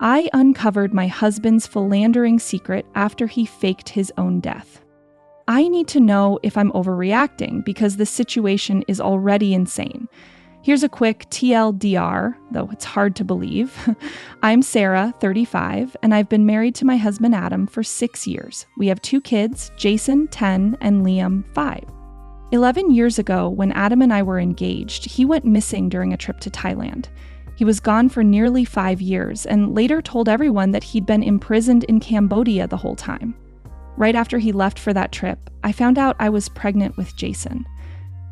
I uncovered my husband's philandering secret after he faked his own death. I need to know if I'm overreacting because this situation is already insane. Here's a quick TLDR, though it's hard to believe. I'm Sarah, 35, and I've been married to my husband Adam for 6 years. We have 2 kids, Jason, 10, and Liam, 5. 11 years ago, when Adam and I were engaged, he went missing during a trip to Thailand. He was gone for nearly 5 years and later told everyone that he'd been imprisoned in Cambodia the whole time. Right after he left for that trip, I found out I was pregnant with Jason.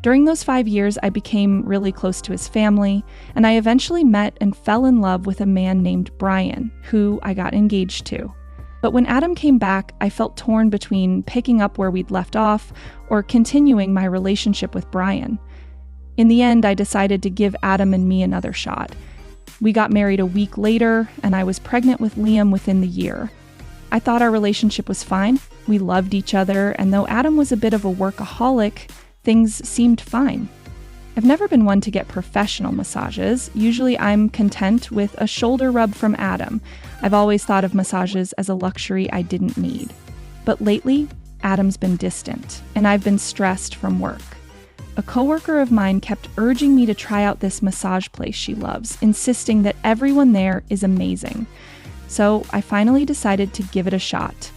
During those 5 years, I became really close to his family, and I eventually met and fell in love with a man named Brian, who I got engaged to. But when Adam came back, I felt torn between picking up where we'd left off or continuing my relationship with Brian. In the end, I decided to give Adam and me another shot. We got married a week later, and I was pregnant with Liam within the year. I thought our relationship was fine. We loved each other, and though Adam was a bit of a workaholic, things seemed fine. I've never been one to get professional massages. Usually I'm content with a shoulder rub from Adam. I've always thought of massages as a luxury I didn't need. But lately, Adam's been distant, and I've been stressed from work. A coworker of mine kept urging me to try out this massage place she loves, insisting that everyone there is amazing. So I finally decided to give it a shot.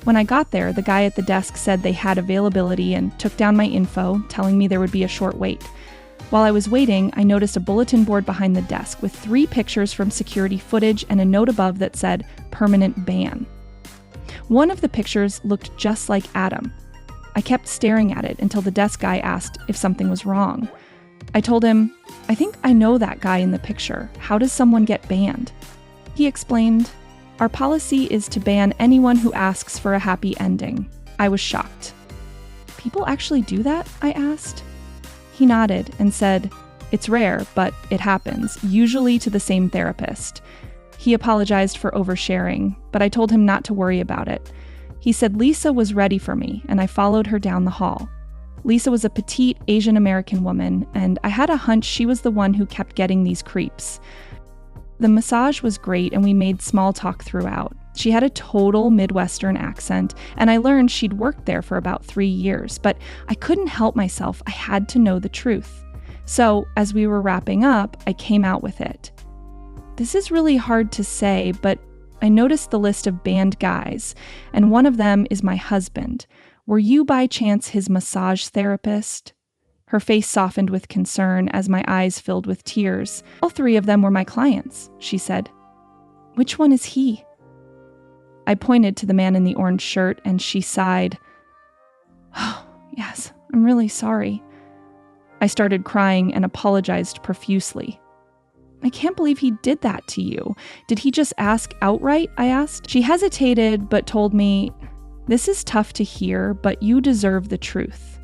When I got there, the guy at the desk said they had availability and took down my info, telling me there would be a short wait. While I was waiting, I noticed a bulletin board behind the desk with 3 pictures from security footage and a note above that said, "Permanent ban." One of the pictures looked just like Adam. I kept staring at it until the desk guy asked if something was wrong. I told him, "I think I know that guy in the picture. How does someone get banned?" He explained, "Our policy is to ban anyone who asks for a happy ending." I was shocked. "People actually do that?" I asked. He nodded and said, "It's rare, but it happens, usually to the same therapist." He apologized for oversharing, but I told him not to worry about it. He said Lisa was ready for me, and I followed her down the hall. Lisa was a petite Asian American woman, and I had a hunch she was the one who kept getting these creeps. The massage was great, and we made small talk throughout. She had a total Midwestern accent, and I learned she'd worked there for about 3 years, but I couldn't help myself. I had to know the truth. So, as we were wrapping up, I came out with it. This is really hard to say, but I noticed the list of banned guys, and one of them is my husband. Were you by chance his massage therapist? Her face softened with concern as my eyes filled with tears. All 3 of them were my clients, she said. Which one is he? I pointed to the man in the orange shirt, and she sighed. Oh, yes, I'm really sorry. I started crying and apologized profusely. I can't believe he did that to you. Did he just ask outright? I asked. She hesitated, but told me, "This is tough to hear, but you deserve the truth.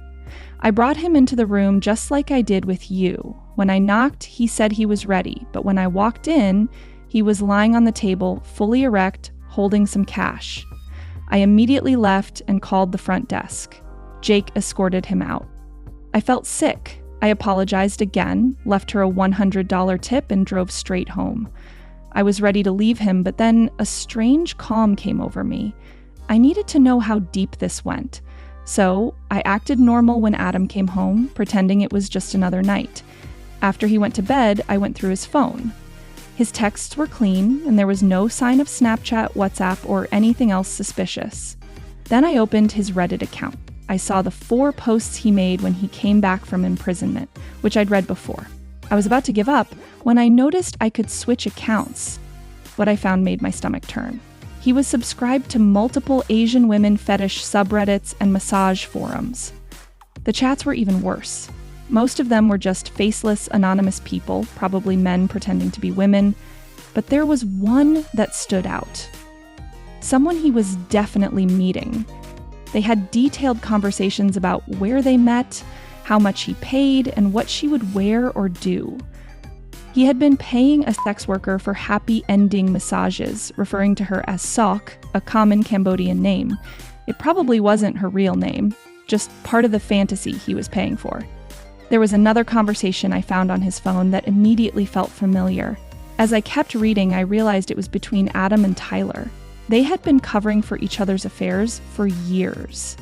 I brought him into the room just like I did with you. When I knocked, he said he was ready, but when I walked in, he was lying on the table, fully erect, holding some cash. I immediately left and called the front desk. Jake escorted him out. I felt sick. I apologized again, left her a $100 tip, and drove straight home. I was ready to leave him, but then a strange calm came over me. I needed to know how deep this went. So I acted normal when Adam came home, pretending it was just another night. After he went to bed, I went through his phone. His texts were clean, and there was no sign of Snapchat, WhatsApp, or anything else suspicious. Then I opened his Reddit account. I saw the 4 posts he made when he came back from imprisonment, which I'd read before. I was about to give up when I noticed I could switch accounts. What I found made my stomach turn. He was subscribed to multiple Asian women fetish subreddits and massage forums. The chats were even worse. Most of them were just faceless, anonymous people, probably men pretending to be women, but there was one that stood out. Someone he was definitely meeting. They had detailed conversations about where they met, how much he paid, and what she would wear or do. He had been paying a sex worker for happy ending massages, referring to her as Sok, a common Cambodian name. It probably wasn't her real name, just part of the fantasy he was paying for. There was another conversation I found on his phone that immediately felt familiar. As I kept reading, I realized it was between Adam and Tyler. They had been covering for each other's affairs for years.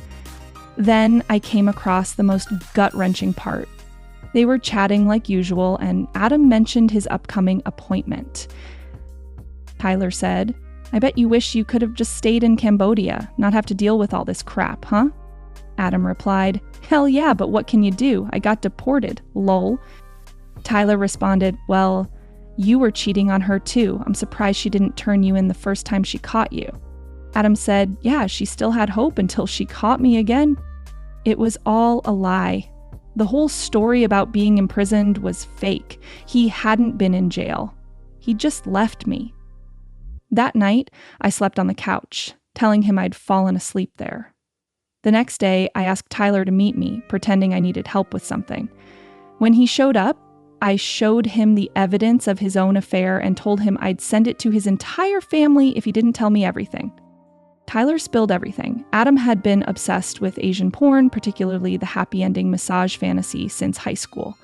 Then I came across the most gut-wrenching part. They were chatting like usual, and Adam mentioned his upcoming appointment. Tyler said, "I bet you wish you could have just stayed in Cambodia, not have to deal with all this crap, huh?" Adam replied, "Hell yeah, but what can you do? I got deported, lol." Tyler responded, "Well, you were cheating on her too. I'm surprised she didn't turn you in the first time she caught you." Adam said, "Yeah, she still had hope until she caught me again." It was all a lie. The whole story about being imprisoned was fake. He hadn't been in jail. He just left me. That night, I slept on the couch, telling him I'd fallen asleep there. The next day, I asked Tyler to meet me, pretending I needed help with something. When he showed up, I showed him the evidence of his own affair and told him I'd send it to his entire family if he didn't tell me everything. Tyler spilled everything. Adam had been obsessed with Asian porn, particularly the happy ending massage fantasy, since high school.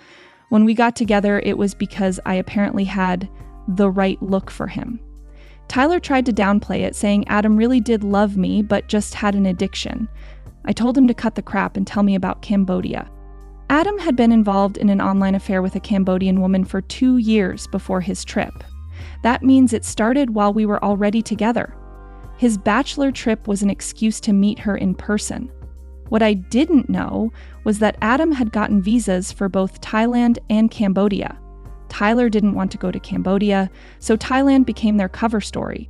When we got together, it was because I apparently had the right look for him. Tyler tried to downplay it, saying Adam really did love me, but just had an addiction. I told him to cut the crap and tell me about Cambodia. Adam had been involved in an online affair with a Cambodian woman for 2 years before his trip. That means it started while we were already together. His bachelor trip was an excuse to meet her in person. What I didn't know was that Adam had gotten visas for both Thailand and Cambodia. Tyler didn't want to go to Cambodia, so Thailand became their cover story.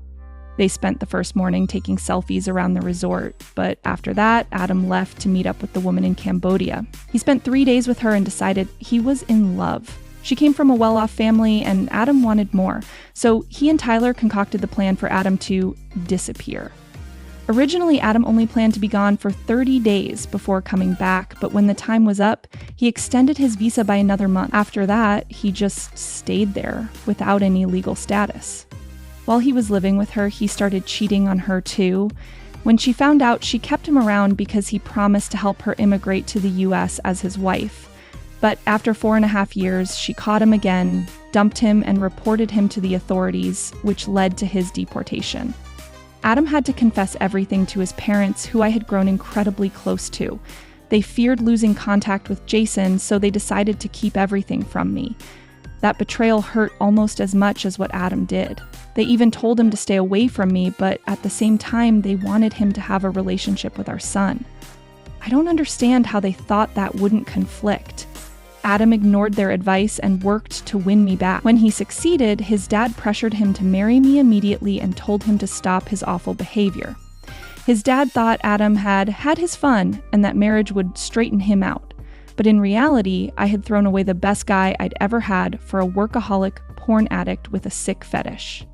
They spent the first morning taking selfies around the resort, but after that, Adam left to meet up with the woman in Cambodia. He spent 3 days with her and decided he was in love. She came from a well-off family, and Adam wanted more, so he and Tyler concocted the plan for Adam to disappear. Originally, Adam only planned to be gone for 30 days before coming back, but when the time was up, he extended his visa by another month. After that, he just stayed there without any legal status. While he was living with her, he started cheating on her too. When she found out, she kept him around because he promised to help her immigrate to the US as his wife. But after 4.5 years, she caught him again, dumped him, and reported him to the authorities, which led to his deportation. Adam had to confess everything to his parents, who I had grown incredibly close to. They feared losing contact with Jason, so they decided to keep everything from me. That betrayal hurt almost as much as what Adam did. They even told him to stay away from me, but at the same time, they wanted him to have a relationship with our son. I don't understand how they thought that wouldn't conflict. Adam ignored their advice and worked to win me back. When he succeeded, his dad pressured him to marry me immediately and told him to stop his awful behavior. His dad thought Adam had his fun and that marriage would straighten him out. But in reality, I had thrown away the best guy I'd ever had for a workaholic porn addict with a sick fetish.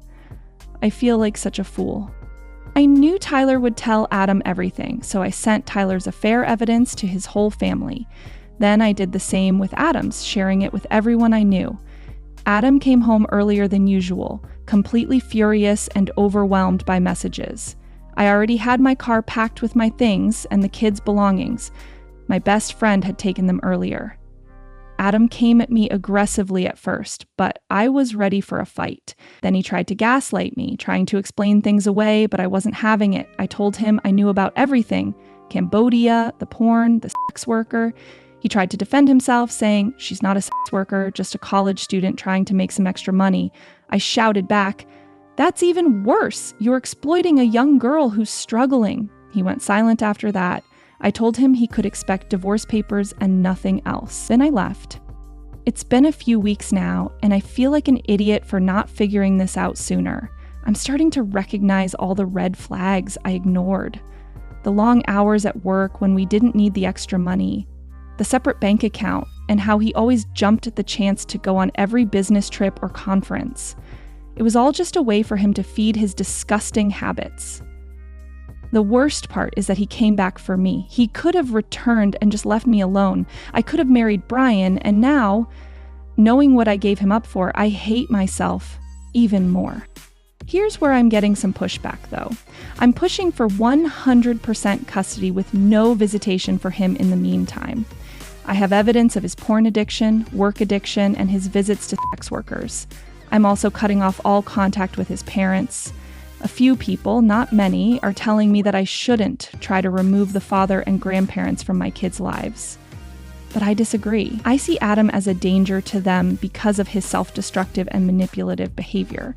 I feel like such a fool. I knew Tyler would tell Adam everything, so I sent Tyler's affair evidence to his whole family. Then I did the same with Adam's, sharing it with everyone I knew. Adam came home earlier than usual, completely furious and overwhelmed by messages. I already had my car packed with my things and the kids' belongings. My best friend had taken them earlier. Adam came at me aggressively at first, but I was ready for a fight. Then he tried to gaslight me, trying to explain things away, but I wasn't having it. I told him I knew about everything: Cambodia, the porn, the sex worker. He tried to defend himself, saying, "She's not a sex worker, just a college student trying to make some extra money." I shouted back, "That's even worse. You're exploiting a young girl who's struggling." He went silent after that. I told him he could expect divorce papers and nothing else. Then I left. It's been a few weeks now, and I feel like an idiot for not figuring this out sooner. I'm starting to recognize all the red flags I ignored. The long hours at work when we didn't need the extra money. The separate bank account, and how he always jumped at the chance to go on every business trip or conference. It was all just a way for him to feed his disgusting habits. The worst part is that he came back for me. He could have returned and just left me alone. I could have married Brian, and now, knowing what I gave him up for, I hate myself even more. Here's where I'm getting some pushback, though. I'm pushing for 100% custody with no visitation for him in the meantime. I have evidence of his porn addiction, work addiction, and his visits to sex workers. I'm also cutting off all contact with his parents. A few people, not many, are telling me that I shouldn't try to remove the father and grandparents from my kids' lives. But I disagree. I see Adam as a danger to them because of his self-destructive and manipulative behavior.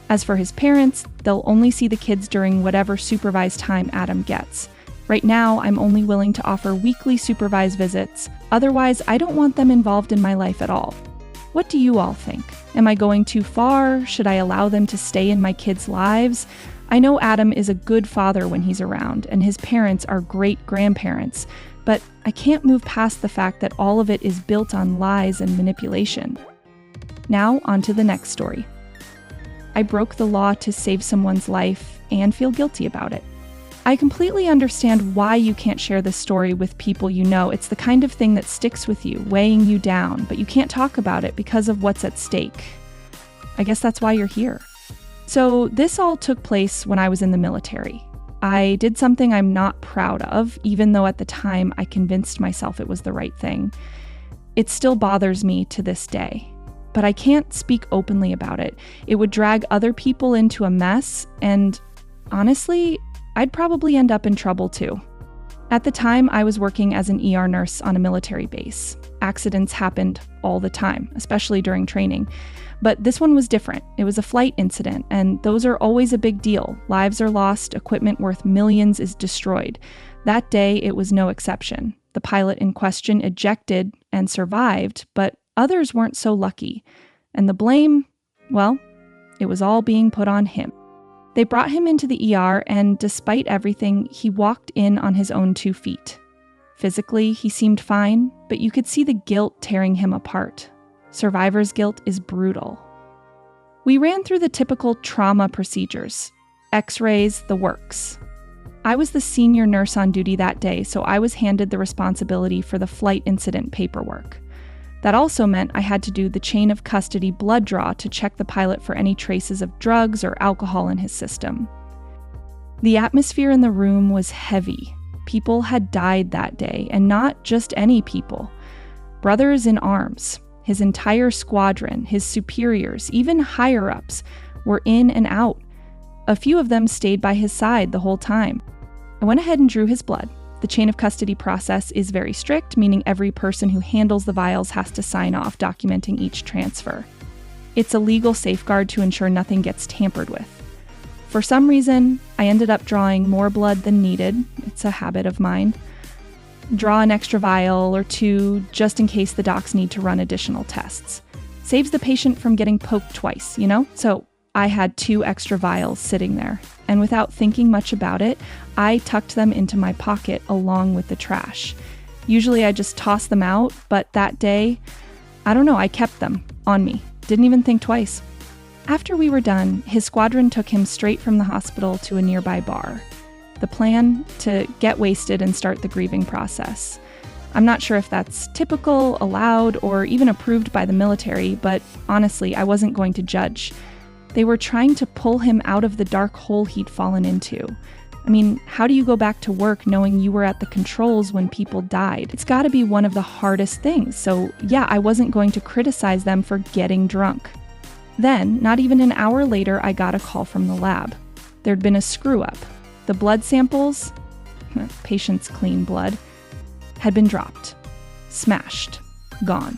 As for his parents, they'll only see the kids during whatever supervised time Adam gets. Right now, I'm only willing to offer weekly supervised visits. Otherwise, I don't want them involved in my life at all. What do you all think? Am I going too far? Should I allow them to stay in my kids' lives? I know Adam is a good father when he's around, and his parents are great grandparents, but I can't move past the fact that all of it is built on lies and manipulation. Now, on to the next story. I broke the law to save someone's life and feel guilty about it. I completely understand why you can't share this story with people you know. It's the kind of thing that sticks with you, weighing you down, but you can't talk about it because of what's at stake. I guess that's why you're here. So this all took place when I was in the military. I did something I'm not proud of, even though at the time I convinced myself it was the right thing. It still bothers me to this day, but I can't speak openly about it. It would drag other people into a mess, and honestly, I'd probably end up in trouble too. At the time, I was working as an ER nurse on a military base. Accidents happened all the time, especially during training. But this one was different. It was a flight incident, and those are always a big deal. Lives are lost, equipment worth millions is destroyed. That day, it was no exception. The pilot in question ejected and survived, but others weren't so lucky. And the blame, well, it was all being put on him. They brought him into the ER, and despite everything, he walked in on his own 2 feet. Physically, he seemed fine, but you could see the guilt tearing him apart. Survivor's guilt is brutal. We ran through the typical trauma procedures, x-rays, the works. I was the senior nurse on duty that day, so I was handed the responsibility for the flight incident paperwork. That also meant I had to do the chain of custody blood draw to check the pilot for any traces of drugs or alcohol in his system. The atmosphere in the room was heavy. People had died that day, and not just any people. Brothers in arms, his entire squadron, his superiors, even higher-ups, were in and out. A few of them stayed by his side the whole time. I went ahead and drew his blood. The chain of custody process is very strict, meaning every person who handles the vials has to sign off, documenting each transfer. It's a legal safeguard to ensure nothing gets tampered with. For some reason, I ended up drawing more blood than needed. It's a habit of mine. Draw an extra vial or 2 just in case the docs need to run additional tests. Saves the patient from getting poked twice, you know? So I had 2 extra vials sitting there, and without thinking much about it, I tucked them into my pocket along with the trash. Usually I just toss them out, but that day, I don't know, I kept them on me. Didn't even think twice. After we were done, his squadron took him straight from the hospital to a nearby bar. The plan? To get wasted and start the grieving process. I'm not sure if that's typical, allowed, or even approved by the military, but honestly, I wasn't going to judge. They were trying to pull him out of the dark hole he'd fallen into. I mean, how do you go back to work knowing you were at the controls when people died? It's gotta be one of the hardest things, so yeah, I wasn't going to criticize them for getting drunk. Then, not even an hour later, I got a call from the lab. There'd been a screw-up. The blood samples, patient's clean blood, had been dropped, smashed, gone.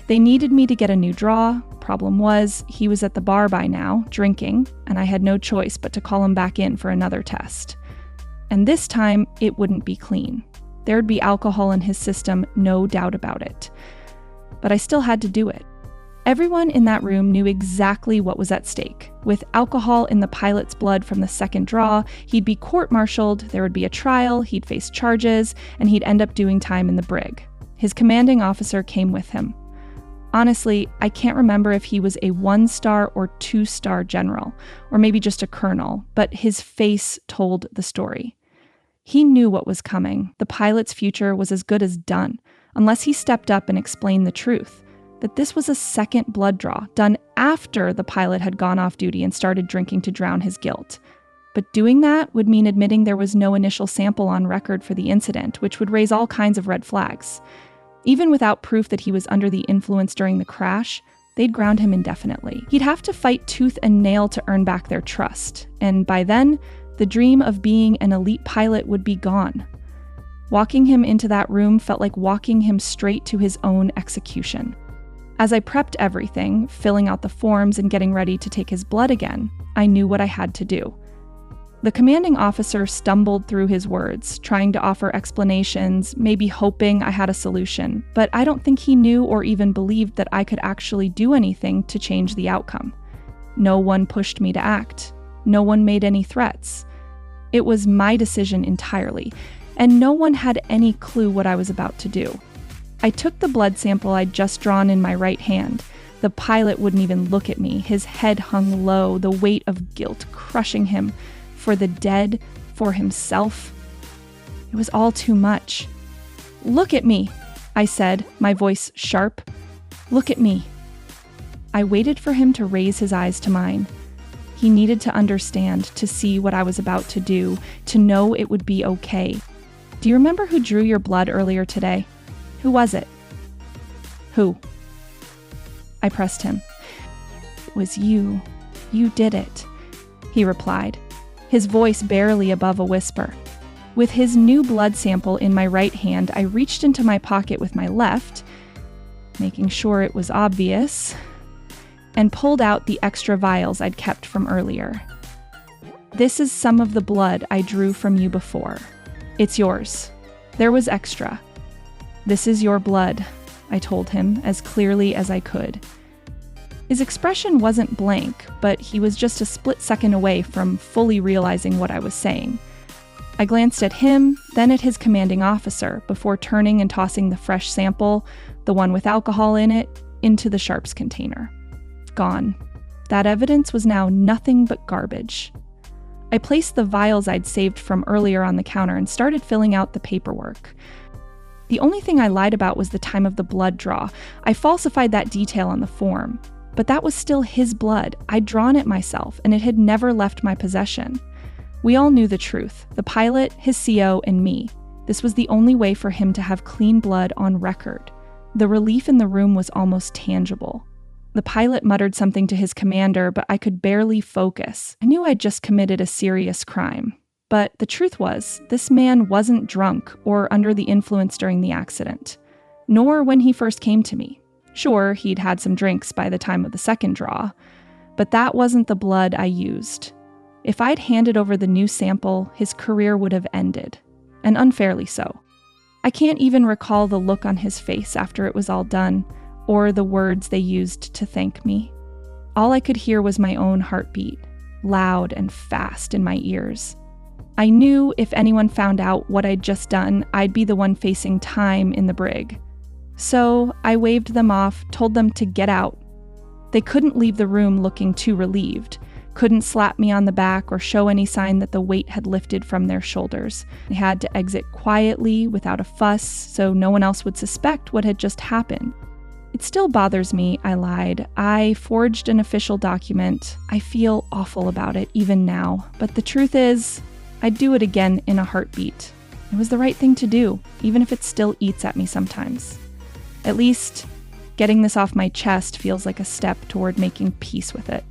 They needed me to get a new draw. Problem was, he was at the bar by now, drinking, and I had no choice but to call him back in for another test. And this time, it wouldn't be clean. There'd be alcohol in his system, no doubt about it. But I still had to do it. Everyone in that room knew exactly what was at stake. With alcohol in the pilot's blood from the second draw, he'd be court-martialed, there would be a trial, he'd face charges, and he'd end up doing time in the brig. His commanding officer came with him. Honestly, I can't remember if he was a 1-star or 2-star general, or maybe just a colonel, but his face told the story. He knew what was coming. The pilot's future was as good as done, unless he stepped up and explained the truth. But this was a second blood draw, done after the pilot had gone off duty and started drinking to drown his guilt. But doing that would mean admitting there was no initial sample on record for the incident, which would raise all kinds of red flags. Even without proof that he was under the influence during the crash, they'd ground him indefinitely. He'd have to fight tooth and nail to earn back their trust, and by then, the dream of being an elite pilot would be gone. Walking him into that room felt like walking him straight to his own execution. As I prepped everything, filling out the forms and getting ready to take his blood again, I knew what I had to do. The commanding officer stumbled through his words, trying to offer explanations, maybe hoping I had a solution, but I don't think he knew or even believed that I could actually do anything to change the outcome. No one pushed me to act. No one made any threats. It was my decision entirely, and no one had any clue what I was about to do. I took the blood sample I'd just drawn in my right hand. The pilot wouldn't even look at me. His head hung low, the weight of guilt crushing him. For the dead, for himself. It was all too much. "Look at me," I said, my voice sharp. "Look at me." I waited for him to raise his eyes to mine. He needed to understand, to see what I was about to do, to know it would be okay. "Do you remember who drew your blood earlier today? Who was it?" "Who?" I pressed him. "It was you. You did it," he replied, his voice barely above a whisper. With his new blood sample in my right hand, I reached into my pocket with my left, making sure it was obvious, and pulled out the extra vials I'd kept from earlier. "This is some of the blood I drew from you before. It's yours. There was extra. This is your blood," I told him as clearly as I could. His expression wasn't blank, but he was just a split second away from fully realizing what I was saying. I glanced at him, then at his commanding officer, before turning and tossing the fresh sample, the one with alcohol in it, into the sharps container. Gone. That evidence was now nothing but garbage. I placed the vials I'd saved from earlier on the counter and started filling out the paperwork. The only thing I lied about was the time of the blood draw. I falsified that detail on the form. But that was still his blood. I'd drawn it myself, and it had never left my possession. We all knew the truth, the pilot, his CO, and me. This was the only way for him to have clean blood on record. The relief in the room was almost tangible. The pilot muttered something to his commander, but I could barely focus. I knew I'd just committed a serious crime. But the truth was, this man wasn't drunk or under the influence during the accident, nor when he first came to me. Sure, he'd had some drinks by the time of the second draw, but that wasn't the blood I used. If I'd handed over the new sample, his career would have ended, and unfairly so. I can't even recall the look on his face after it was all done, or the words they used to thank me. All I could hear was my own heartbeat, loud and fast in my ears. I knew if anyone found out what I'd just done, I'd be the one facing time in the brig. So I waved them off, told them to get out. They couldn't leave the room looking too relieved, couldn't slap me on the back or show any sign that the weight had lifted from their shoulders. They had to exit quietly, without a fuss, so no one else would suspect what had just happened. "It still bothers me," I lied. "I forged an official document. I feel awful about it, even now. But the truth is, I'd do it again in a heartbeat. It was the right thing to do, even if it still eats at me sometimes. At least, getting this off my chest feels like a step toward making peace with it."